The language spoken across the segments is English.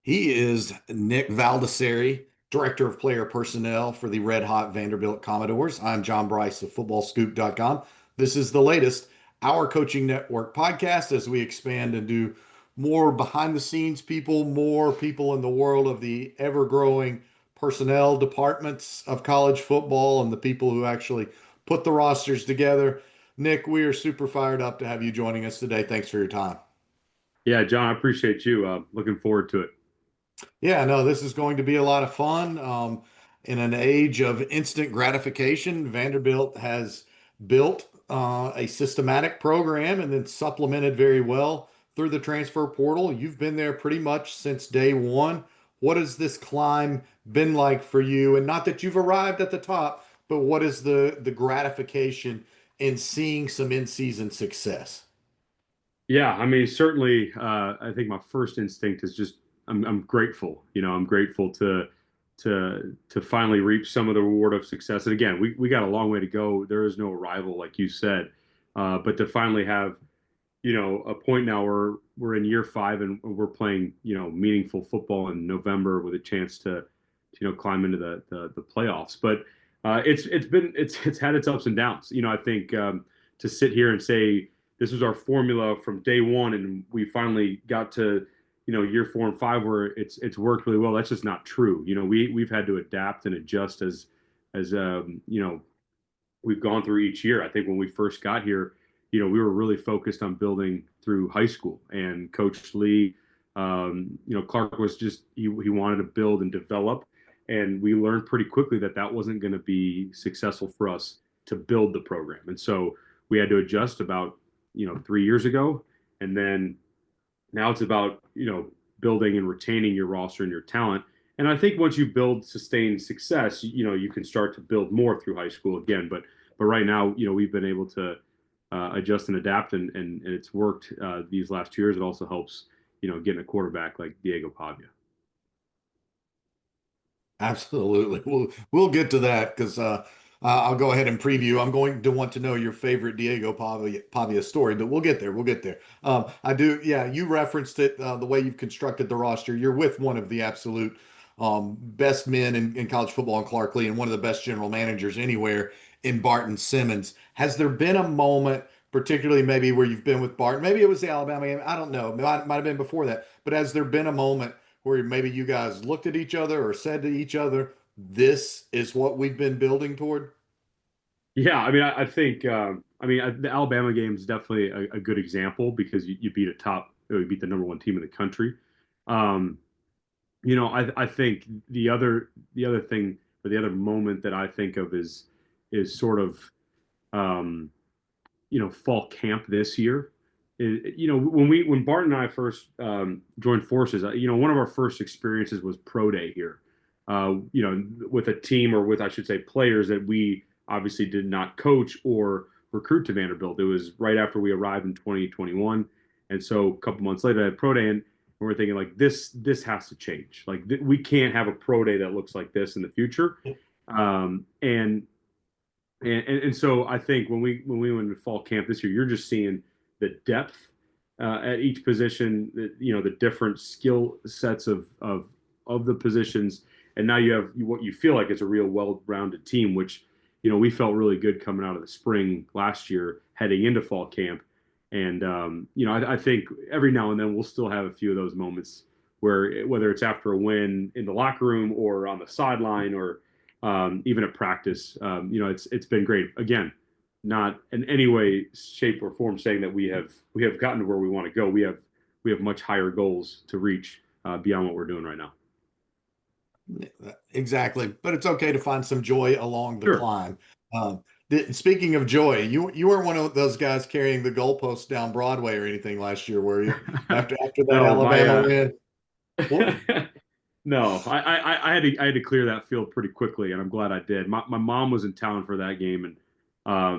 He is Nik Valdiserri, Director of Player Personnel for the Red Hot Vanderbilt Commodores. I'm John Brice of FootballScoop.com. This is the latest Our Coaching Network podcast as we expand and do more behind the scenes people, more people in the world of the ever growing personnel departments of college football and the people who actually put the rosters together. Nik, we are super fired up to have you joining us today. Thanks for your time. Yeah, John, I appreciate you. Looking forward to it. Yeah, no, this is going to be a lot of fun. In an age of instant gratification, Vanderbilt has built a systematic program and then supplemented very well through the transfer portal. You've been there pretty much since day one. What has this climb been like for you? And not that you've arrived at the top, but what is the gratification in seeing some in-season success? Yeah, I mean, certainly, I think my first instinct is just I'm grateful. I'm grateful to finally reap some of the reward of success. And again, we got a long way to go. There is no arrival, like you said, but to finally have a point now where we're in year five and we're playing meaningful football in November with a chance to climb into the playoffs. But it's had its ups and downs. I think to sit here and say this was our formula from day one, and we finally got to year four and five where it's worked really well. That's just not true. We've had to adapt and adjust as we've gone through each year. I think when we first got here, we were really focused on building through high school, and Coach Lee, Clark was just he wanted to build and develop, and we learned pretty quickly that that wasn't going to be successful for us to build the program, and so we had to adjust about 3 years ago, and then now it's about building and retaining your roster and your talent. And I think once you build sustained success, you can start to build more through high school again. But right now, we've been able to adjust and adapt, and it's worked these last 2 years. It also helps, getting a quarterback like Diego Pavia. Absolutely. We'll get to that because I'll go ahead and preview. I'm going to want to know your favorite Diego Pavia story, but we'll get there. We'll get there. I do. Yeah, you referenced it, the way you've constructed the roster. You're with one of the absolute best men in college football in Clark Lee and one of the best general managers anywhere in Barton Simmons. Has there been a moment, particularly maybe where you've been with Barton? Maybe it was the Alabama game. I don't know. Might have been before that. But has there been a moment where maybe you guys looked at each other or said to each other, this is what we've been building toward? Yeah, I mean, I think, the Alabama game is definitely a good example because you beat you beat the number one team in the country. Um, I think the other thing or the other moment that I think of is sort of um, fall camp this year. When Barton and I first joined forces, one of our first experiences was pro day here. With a team, or with, I should say, players that we obviously did not coach or recruit to Vanderbilt. It was right after we arrived in 2021, and so a couple months later, I had pro day, and we're thinking like this has to change. Like we can't have a pro day that looks like this in the future. Um, and and so I think when we went to fall camp this year, you're just seeing the depth at each position, the different skill sets of the positions, and now you have what you feel like is a real well-rounded team, which we felt really good coming out of the spring last year, heading into fall camp, and I think every now and then we'll still have a few of those moments where whether it's after a win in the locker room or on the sideline or even at practice. It's been great. Again, not in any way, shape, or form saying that we have gotten to where we want to go. We have much higher goals to reach beyond what we're doing right now. Exactly. But it's okay to find some joy along the Sure. climb. Speaking of joy, you weren't one of those guys carrying the goalposts down Broadway or anything last year, were you? After that No, my Alabama win. What? no, I had to clear that field pretty quickly, and I'm glad I did. My mom was in town for that game, and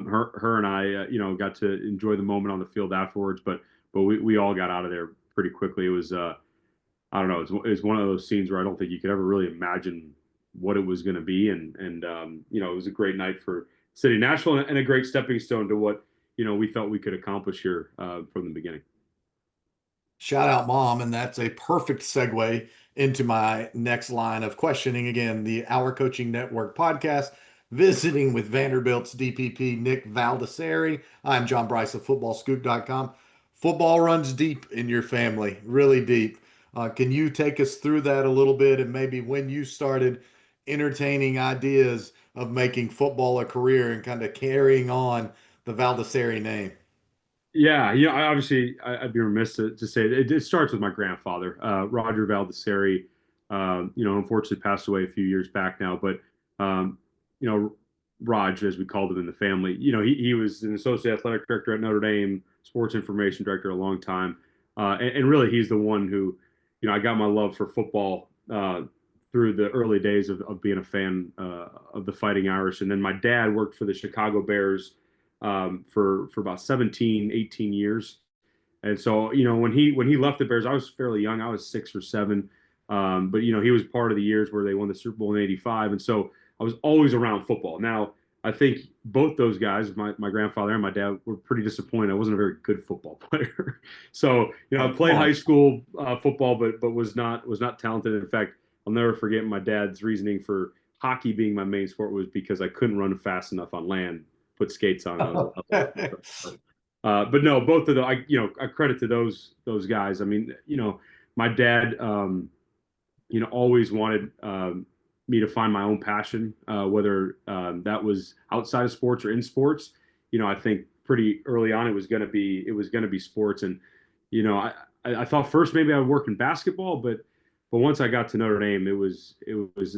her and I, got to enjoy the moment on the field afterwards. But we all got out of there pretty quickly. It was I don't know, it was one of those scenes where I don't think you could ever really imagine what it was going to be, and it was a great night for City National and a great stepping stone to what we felt we could accomplish here from the beginning. Shout out, mom. And that's a perfect segue into my next line of questioning. Again, the Our Coaching Network podcast, visiting with Vanderbilt's DPP, Nik Valdiserri. I'm John Brice of FootballScoop.com. Football runs deep in your family, really deep. Can you take us through that a little bit and maybe when you started entertaining ideas of making football a career and kind of carrying on the Valdiserri name? Yeah, I obviously I'd be remiss to say it starts with my grandfather, Roger Valdiserri. Unfortunately passed away a few years back now, but um, you know, Raj, as we called him in the family, he was an associate athletic director at Notre Dame, sports information director a long time, and really he's the one who, I got my love for football through the early days of being a fan of the Fighting Irish, and then my dad worked for the Chicago Bears for about 17, 18 years. And so, when he left the Bears, I was fairly young. I was 6 or 7. But he was part of the years where they won the Super Bowl in '85, and so I was always around football. Now, I think both those guys, my grandfather and my dad, were pretty disappointed. I wasn't a very good football player. So, I Oh, come played on. high school football, but was not talented. In fact, I'll never forget my dad's reasoning for hockey being my main sport was because I couldn't run fast enough on land, put skates on. But no, both of the I credit to those guys. I mean, my dad, always wanted me to find my own passion, whether that was outside of sports or in sports. I think pretty early on it was going to be sports, and I thought first maybe I would work in basketball, but once I got to Notre Dame, it was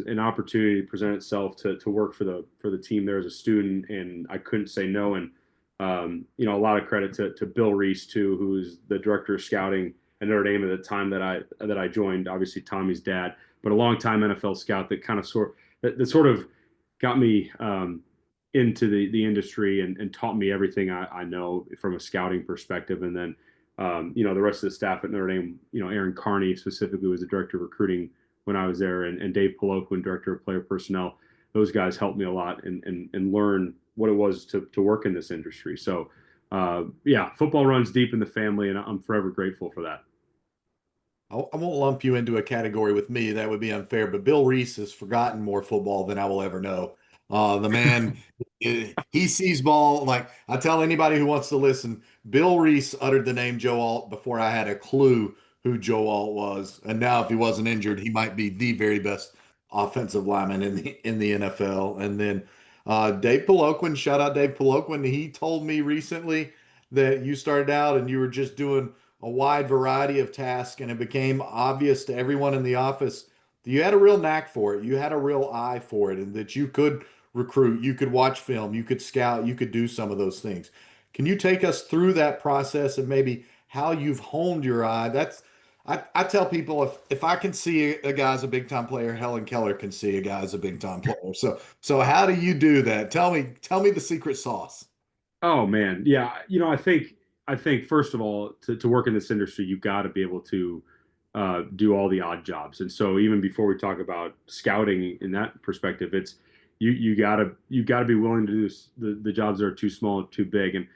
an opportunity to present itself to work for the team there as a student, and I couldn't say no. And a lot of credit to Bill Reese too, who was the director of scouting at Notre Dame at the time that I joined. Obviously, Tommy's dad, but a long time NFL scout that sort of got me into the industry and taught me everything I know from a scouting perspective. And then the rest of the staff at Notre Dame, Aaron Carney specifically was the director of recruiting when I was there, and Dave Poloquin, director of player personnel. Those guys helped me a lot and learn what it was to work in this industry. So, yeah, football runs deep in the family, and I'm forever grateful for that. I won't lump you into a category with me. That would be unfair. But Bill Reese has forgotten more football than I will ever know. The man, he sees ball. Like I tell anybody who wants to listen, Bill Reese uttered the name Joe Alt before I had a clue who Joe Alt was. And now, if he wasn't injured, he might be the very best offensive lineman in the NFL. And then Dave Poloquin, shout out Dave Poloquin. He told me recently that you started out and you were just doing a wide variety of tasks, and it became obvious to everyone in the office that you had a real knack for it. You had a real eye for it, and that you could recruit, you could watch film, you could scout, you could do some of those things. Can you take us through that process and maybe how you've honed your eye? I tell people if I can see a guy's a big time player, Helen Keller can see a guy's a big time player. So how do you do that? Tell me the secret sauce. Oh man, yeah. I think first of all, to work in this industry, you've got to be able to do all the odd jobs. And so even before we talk about scouting in that perspective, it's you gotta be willing to do the jobs that are too small and too big. And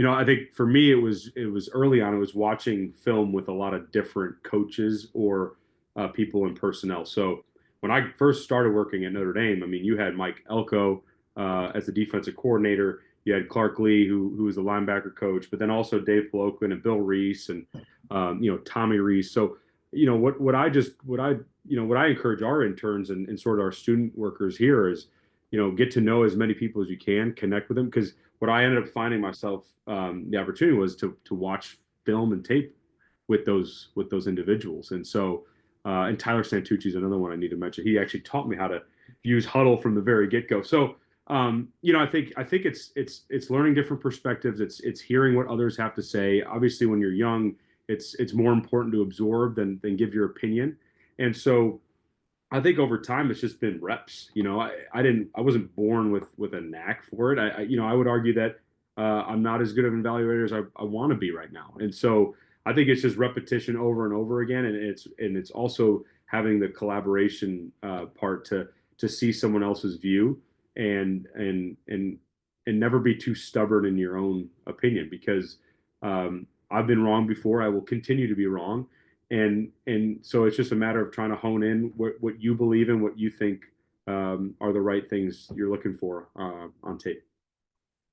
I think for me, it was early on. It was watching film with a lot of different coaches or people in personnel. So when I first started working at Notre Dame, I mean, you had Mike Elko as the defensive coordinator. You had Clark Lee, who was the linebacker coach, but then also Dave Poloquin and Bill Reese and Tommy Reese. So what I encourage our interns and sort of our student workers here is get to know as many people as you can, connect with them, because what I ended up finding myself the opportunity was to watch film and tape with those individuals. And so and Tyler Santucci is another one I need to mention. He actually taught me how to use huddle from the very get-go. So I think it's learning different perspectives. It's hearing what others have to say. Obviously, when you're young, it's more important to absorb than give your opinion. And so I think over time it's just been reps. I wasn't born with a knack for it. I would argue that I'm not as good of an evaluator as I want to be right now. And so I think it's just repetition over and over again, and it's also having the collaboration part to see someone else's view and never be too stubborn in your own opinion, because I've been wrong before. I will continue to be wrong. And so it's just a matter of trying to hone in what you believe in, what you think are the right things you're looking for on tape.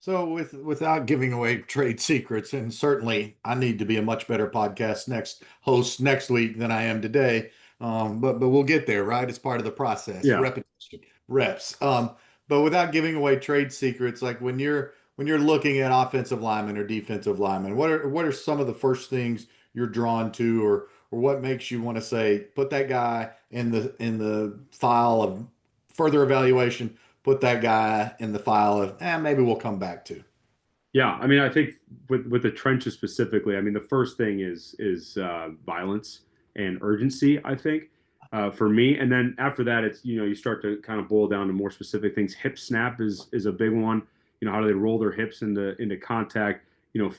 So without giving away trade secrets, and certainly I need to be a much better podcast next host next week than I am today. But we'll get there, right? It's part of the process. Yeah. Repetition, reps. But without giving away trade secrets, like when you're looking at offensive linemen or defensive linemen, what are some of the first things you're drawn to, or what makes you want to say, put that guy in the file of further evaluation, put that guy in the file of, maybe we'll come back to. Yeah, I mean, I think with the trenches specifically, I mean, the first thing is violence and urgency, I think, for me. And then after that, it's you start to kind of boil down to more specific things. Hip snap is a big one. How do they roll their hips into contact?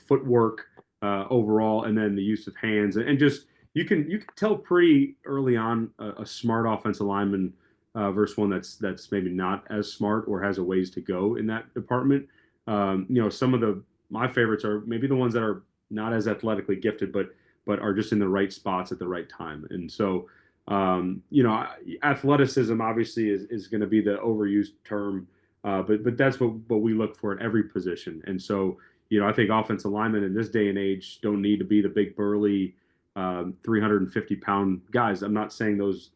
Footwork overall, and then the use of hands, and just you can tell pretty early on a smart offensive lineman versus one that's maybe not as smart or has a ways to go in that department. Some of my favorites are maybe the ones that are not as athletically gifted, but are just in the right spots at the right time. And so, athleticism obviously is going to be the overused term, but that's what we look for at every position. And so, I think offensive linemen in this day and age don't need to be the big burly, 350-pound guys. I'm not saying those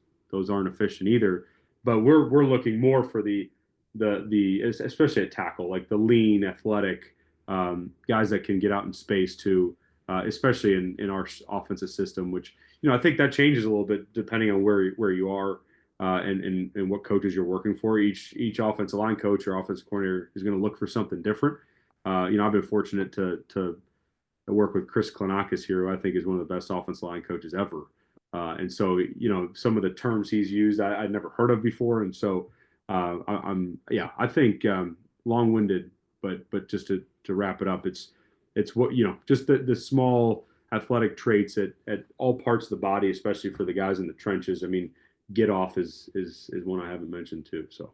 aren't efficient either, but we're looking more for the especially at tackle, like the lean, athletic guys that can get out in space too, especially in our offensive system, which I think that changes a little bit depending on where you are and what coaches you're working for. Each offensive line coach or offensive coordinator is going to look for something different. I've been fortunate to work with Chris Klanakis here, who I think is one of the best offensive line coaches ever. And so, some of the terms he's used, I'd never heard of before. And so, yeah, I think long-winded, but just to wrap it up, it's what, just the small athletic traits at all parts of the body, especially for the guys in the trenches. I mean, get off is one I haven't mentioned too. So,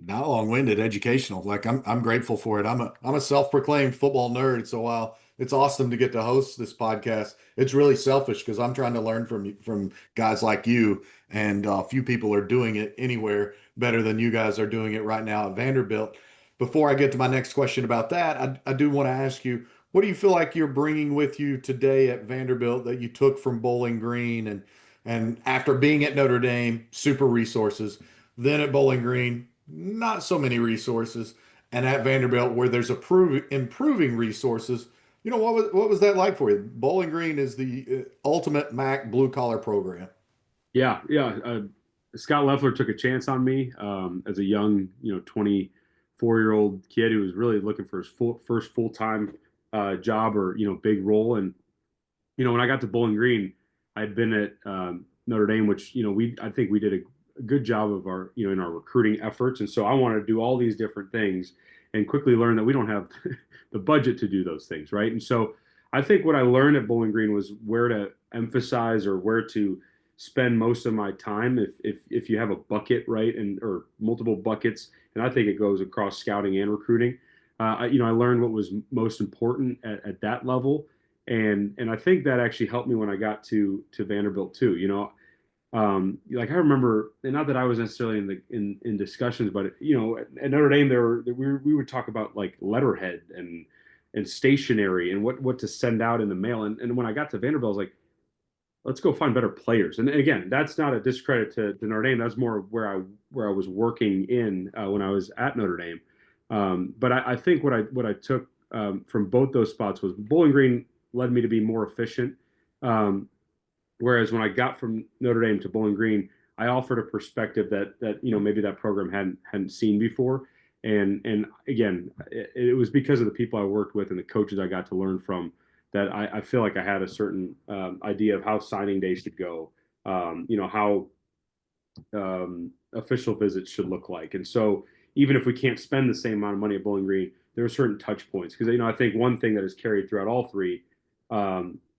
Not long-winded, educational. Like I'm grateful for it. I'm a self-proclaimed football nerd. So while it's awesome to get to host this podcast, it's really selfish because I'm trying to learn from guys like you, and few people are doing it anywhere better than you guys are doing it right now at Vanderbilt. Before I get to my next question about that, I do want to ask you, what do you feel like you're bringing with you today at Vanderbilt that you took from Bowling Green, and after being at Notre Dame, super resources, then at Bowling Green, not so many resources, and at Vanderbilt where there's improving resources. What was that like for you? Bowling Green is the ultimate MAC blue collar program. yeah, yeah. Scott Leffler took a chance on me as a young, 24-year-old kid who was really looking for his first full-time job or, big role. And when I got to Bowling Green, I'd been at Notre Dame, which I think we did a good job of our in our recruiting efforts, and so I wanted to do all these different things, and quickly learned that we don't have the budget to do those things, right? And so I think what I learned at Bowling Green was where to emphasize or where to spend most of my time if you have a bucket, right, and or multiple buckets, and I think it goes across scouting and recruiting. I learned what was most important at that level, and I think that actually helped me when I got to Vanderbilt too. Like I remember, and not that I was necessarily in discussions, but at Notre Dame we would talk about like letterhead and stationery and what to send out in the mail. And when I got to Vanderbilt, I was like, let's go find better players. And again, that's not a discredit to Notre Dame. That's more where I was working in when I was at Notre Dame. But I think what I took from both those spots was Bowling Green led me to be more efficient. Whereas when I got from Notre Dame to Bowling Green, I offered a perspective that maybe that program hadn't seen before. And again, it was because of the people I worked with and the coaches I got to learn from that I feel like I had a certain idea of how signing day should go, how official visits should look like. And so even if we can't spend the same amount of money at Bowling Green, there are certain touch points because I think one thing that is carried throughout all three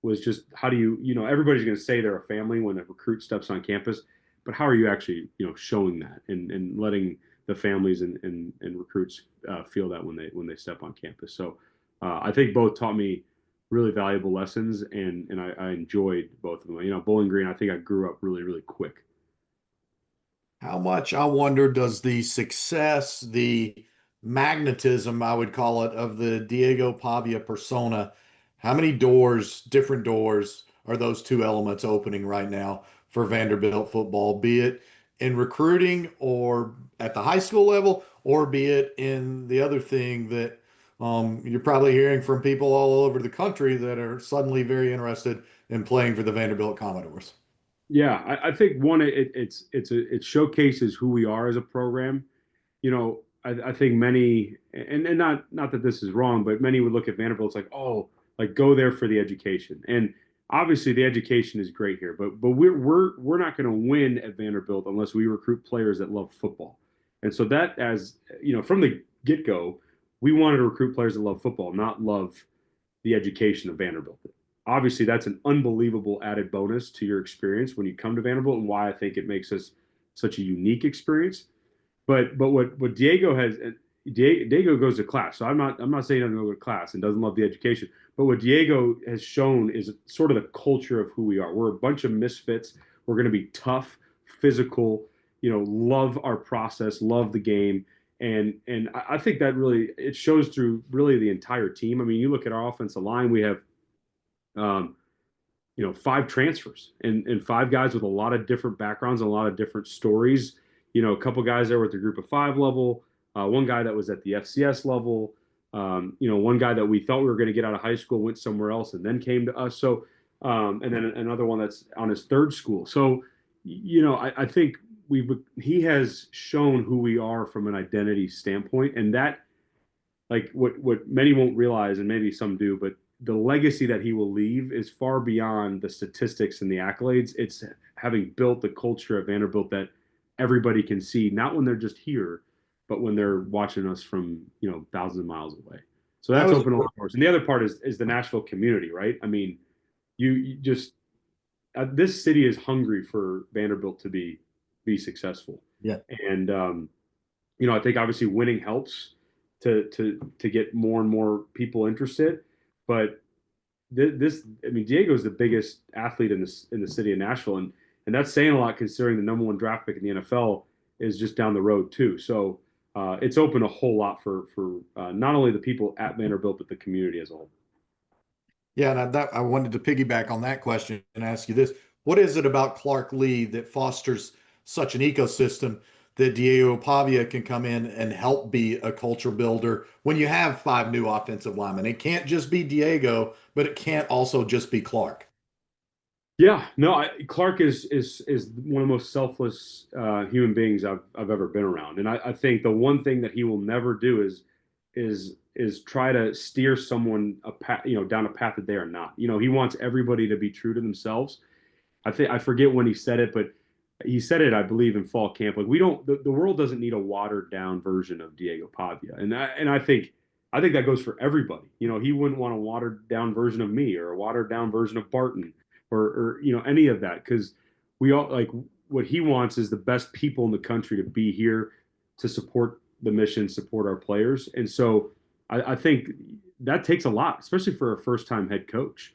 was just how do everybody's going to say they're a family when a recruit steps on campus, but how are you actually showing that and letting the families and recruits feel that when they step on campus. So I think both taught me really valuable lessons, and I enjoyed both of them. Bowling Green, I think I grew up really, really quick. How much, I wonder, does the success, the magnetism, I would call it, of the Diego Pavia persona, how many doors, different doors, are those two elements opening right now for Vanderbilt football, be it in recruiting or at the high school level, or be it in the other thing that you're probably hearing from people all over the country that are suddenly very interested in playing for the Vanderbilt Commodores? Yeah, I think one, it showcases who we are as a program. I think many, and not that this is wrong, but many would look at Vanderbilt. It's like, oh, like go there for the education, and obviously the education is great here, but we're not going to win at Vanderbilt unless we recruit players that love football. And so that, as from the get go, we wanted to recruit players that love football, not love the education of Vanderbilt. Obviously, that's an unbelievable added bonus to your experience when you come to Vanderbilt, and why I think it makes us such a unique experience. But what Diego has, Diego goes to class. So I'm not saying he doesn't go to class and doesn't love the education. But what Diego has shown is sort of the culture of who we are. We're a bunch of misfits. We're going to be tough, physical. Love our process, love the game, and I think that really it shows through really the entire team. I mean, you look at our offensive line. We have um, five transfers and five guys with a lot of different backgrounds and a lot of different stories. A couple guys there with the group of five level, one guy that was at the FCS level, one guy that we thought we were going to get out of high school, went somewhere else and then came to us. So, and then another one that's on his third school. So, I think he has shown who we are from an identity standpoint, and that, like, what many won't realize, and maybe some do, but the legacy that he will leave is far beyond the statistics and the accolades. It's having built the culture at Vanderbilt that everybody can see, not when they're just here, but when they're watching us from thousands of miles away. So That that's was open a lot of doors. And the other part is the Nashville community, right? I mean, you just this city is hungry for Vanderbilt to be successful, yeah. and I think obviously winning helps to get more and more people interested. But this, I mean, Diego's the biggest athlete in the city of Nashville, and that's saying a lot considering the number one draft pick in the NFL is just down the road too. So it's opened a whole lot for not only the people at Vanderbilt but the community as a whole. Yeah, and I wanted to piggyback on that question and ask you this. What is it about Clark Lee that fosters such an ecosystem that Diego Pavia can come in and help be a culture builder when you have five new offensive linemen? It can't just be Diego, but it can't also just be Clark. Yeah, no, Clark is one of the most selfless human beings I've ever been around, and I think the one thing that he will never do is try to steer someone a path, down a path that they are not. He wants everybody to be true to themselves. I forget when he said it, but he said it, I believe, in fall camp. Like, we don't, the world doesn't need a watered down version of Diego Pavia, and I think that goes for everybody. He wouldn't want a watered down version of me or a watered down version of Barton or any of that, because we all, like, what he wants is the best people in the country to be here to support the mission, support our players, and so I think that takes a lot, especially for a first time head coach.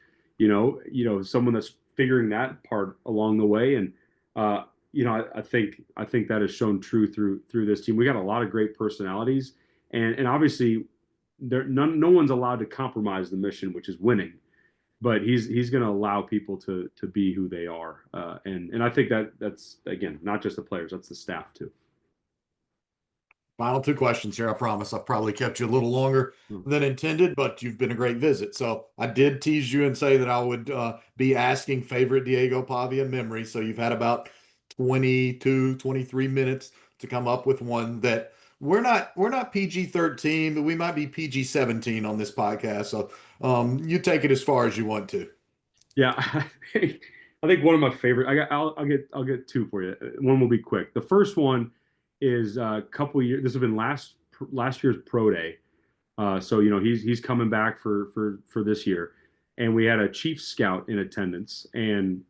Someone that's figuring that part along the way, and uh, I think that has shown true through this team. We got a lot of great personalities, and obviously no one's allowed to compromise the mission, which is winning. But he's going to allow people to be who they are, and I think that's, again, not just the players, that's the staff too. Final two questions here. I promise I've probably kept you a little longer Hmm. than intended, but you've been a great visit. So I did tease you and say that I would be asking favorite Diego Pavia memory. So you've had about 22, 23 minutes to come up with one that we're not PG-13, but we might be PG-17 on this podcast. So you take it as far as you want to. Yeah, I think one of my favorite. I'll get two for you. One will be quick. The first one is a couple years. This has been last year's pro day. So he's coming back for this year, and we had a chief scout in attendance, and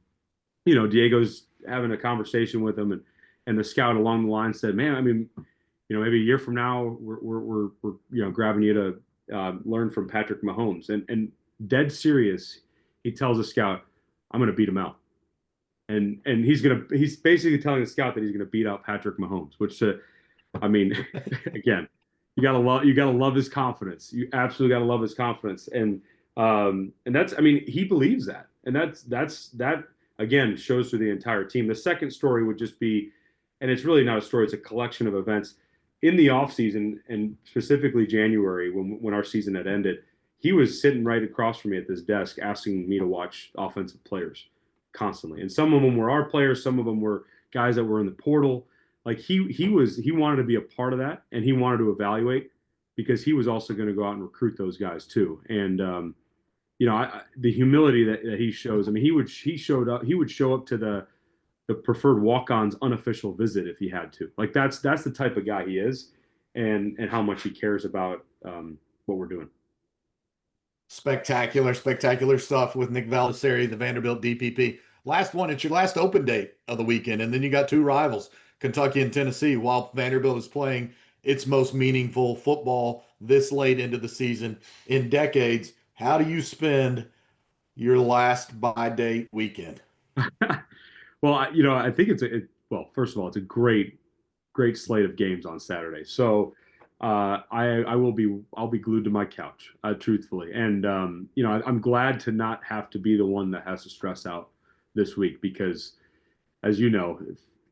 Diego's having a conversation with him, and the scout along the line said, "Man, I mean, maybe a year from now, we're grabbing you to learn from Patrick Mahomes." And dead serious, he tells a scout, "I'm going to beat him out." And he's basically telling the scout that he's going to beat out Patrick Mahomes, which I mean, again, you gotta love his confidence. You absolutely gotta love his confidence, and that's I mean he believes that, and that again shows through the entire team. The second story would just be, and it's really not a story; it's a collection of events in the off season, and specifically January when our season had ended. He was sitting right across from me at this desk, asking me to watch offensive players constantly, and some of them were our players, some of them were guys that were in the portal. Like he wanted to be a part of that, and he wanted to evaluate because he was also going to go out and recruit those guys too. And the humility that he shows. I mean, he would show up to the preferred walk-on's unofficial visit if he had to. Like that's the type of guy he is, and how much he cares about what we're doing. Spectacular, spectacular stuff with Nik Valdiserri, the Vanderbilt DPP. Last one, it's your last open date of the weekend, and then you got two rivals, Kentucky and Tennessee, while Vanderbilt is playing its most meaningful football this late into the season in decades. How do you spend your last by date weekend? Well, I think well, first of all, it's a great slate of games on Saturday. So I'll be glued to my couch, truthfully. And I'm glad to not have to be the one that has to stress out this week because, as you know,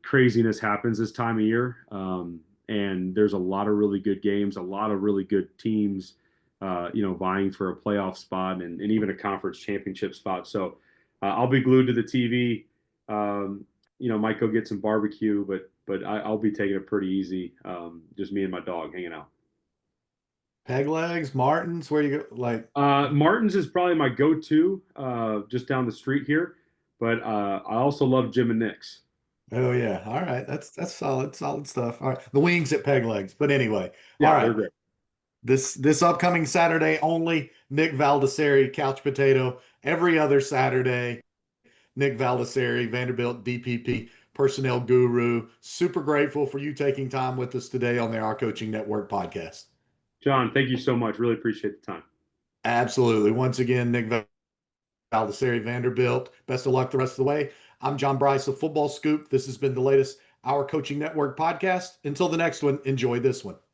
craziness happens this time of year, and there's a lot of really good games, a lot of really good teams, vying for a playoff spot and even a conference championship spot. So I'll be glued to the TV. Might go get some barbecue, but I'll be taking it pretty easy. Just me and my dog hanging out. Peg legs, Martins, where you go? Like, Martin's is probably my go-to, just down the street here. But I also love Jim and Nick's. oh yeah, all right, that's solid, solid stuff. All right, the wings at Peg legs, but anyway, all Yeah, they're right. great. This upcoming Saturday only Nik Valdiserri, couch potato. Every other Saturday, Nik Valdiserri, Vanderbilt DPP personnel guru. Super grateful for you taking time with us today on the Our Coaching Network podcast. John, thank you so much. Really appreciate the time. Absolutely. Once again, Nik Valdiserri, Vanderbilt. Best of luck the rest of the way. I'm John Brice of Football Scoop. This has been the latest Our Coaching Network podcast. Until the next one, enjoy this one.